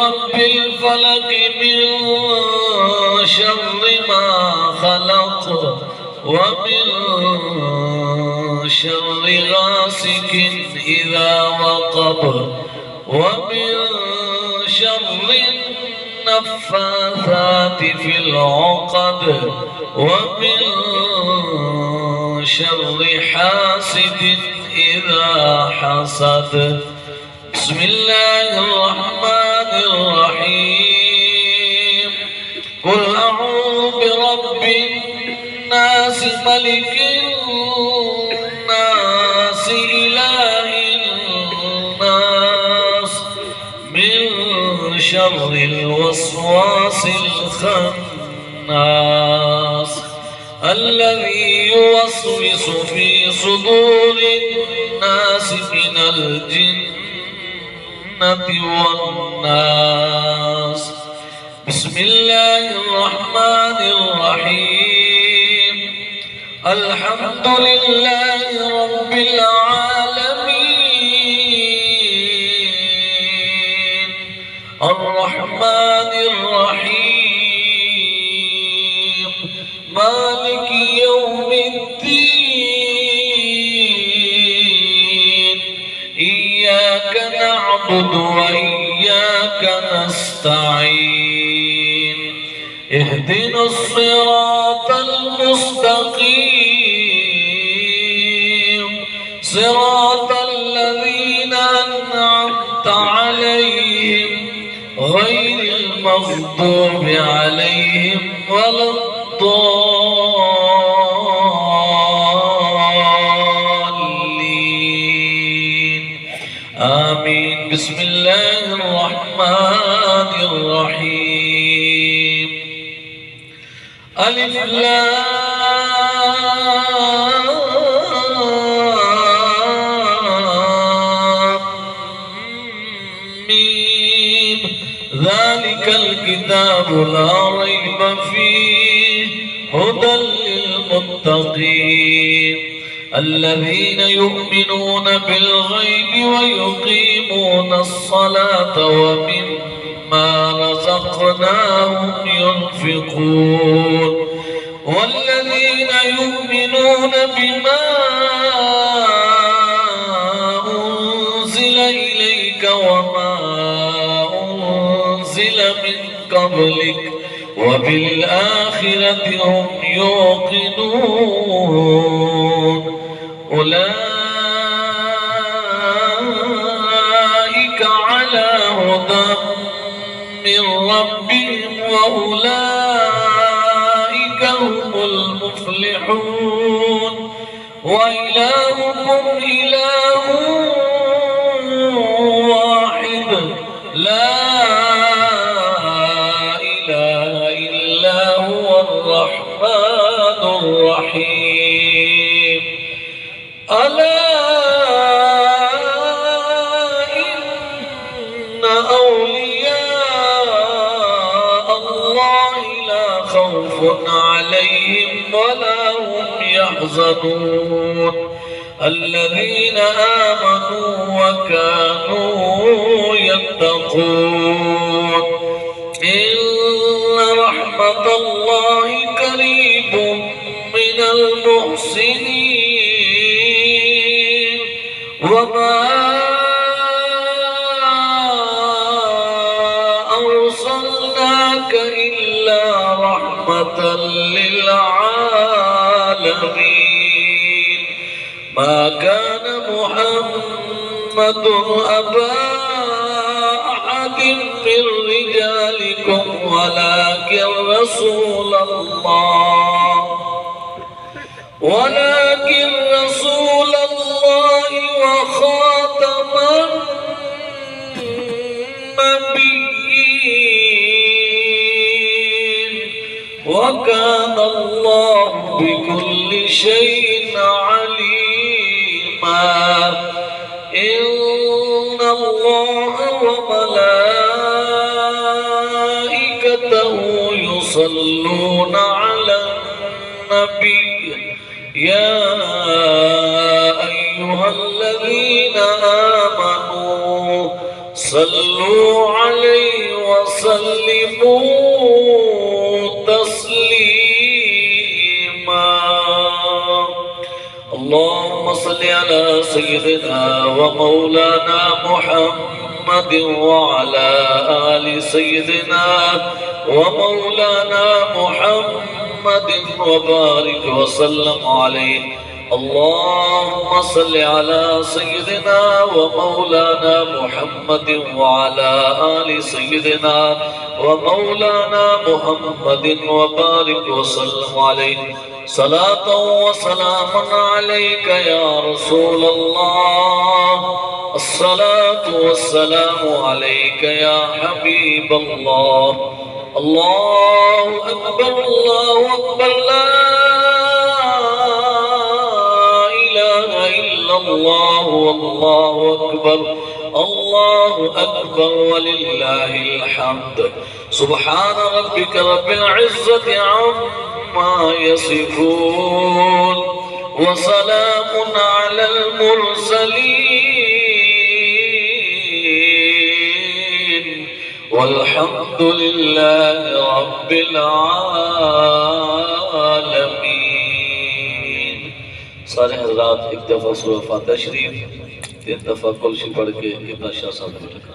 برب الفلق من شر ما خلق ومن شر غاسق إذا وقب ومن شر النفاثات في العقد ومن شر حاسد إذا حسد. بسم الله الرحمن الرحيم. قل أعوذ برب الناس ملك الناس إله الناس من شر الوسواس الخناس الذي يوسوس في صدور الناس من الجنة والناس. بسم الله الرحمن الرحيم. الحمد لله رب العالمين الرحمن الرحيم مالك يوم الدين. إياك نعبد وإياك نستعين. اهدنا الصراط المستقيم صراط الذين أنعمت عليهم غير المغضوب عليهم ولا الضالين آمين. بسم الله الرحمن الرحيم. ألف لام ميم. ذلك الكتاب لا ريب فيه هدى للمتقين الذين يؤمنون بالغيب ويقيمون الصلاة ومما رزقناهم ينفقون والذين يؤمنون بما أنزل إليك وما أنزل من قبلك وبالآخرة هم يوقنون أولئك على هدى من ربهم وأولئك هم المفلحون. وإلهكم إله واحد لا إله إلا هو الرحمن الرحيم. ألا إن أولياء الله لا خوف عليهم ولا هم يحزنون الذين آمنوا وكانوا يتقون. إن رحمة الله قريب من المحسنين وما أرسلناك إلا رحمة للعالمين. ما كان محمد أبا أحد من رجالكم ولكن رسول الله وخاتم النبيين وكان الله بكل شيء عليما. إن الله وملائكته يصلون على النبي يا أيها الذين آمنوا صلوا عليه وسلموا تسليما اللهم صل على سيدنا ومولانا محمد وعلى آل سيدنا ومولانا محمد وبارك وسلم عليه اللهم صل على سيدنا ومولانا محمد وعلى آل سيدنا ومولانا محمد وبارك وسلم عليه صلاة وسلام عليك يا رسول الله الصلاة والسلام عليك يا حبيب الله الله أكبر الله أكبر لا الله والله أكبر الله أكبر ولله الحمد سبحان ربك رب العزة عما يصفون وسلام على المرسلين والحمد لله رب العالمين सारे हजरात एक दफ़ा सूरह फातिहा शरीफ 3 दफ़ा कुल पढ़ के इब्न शाह साहब ने लिखा।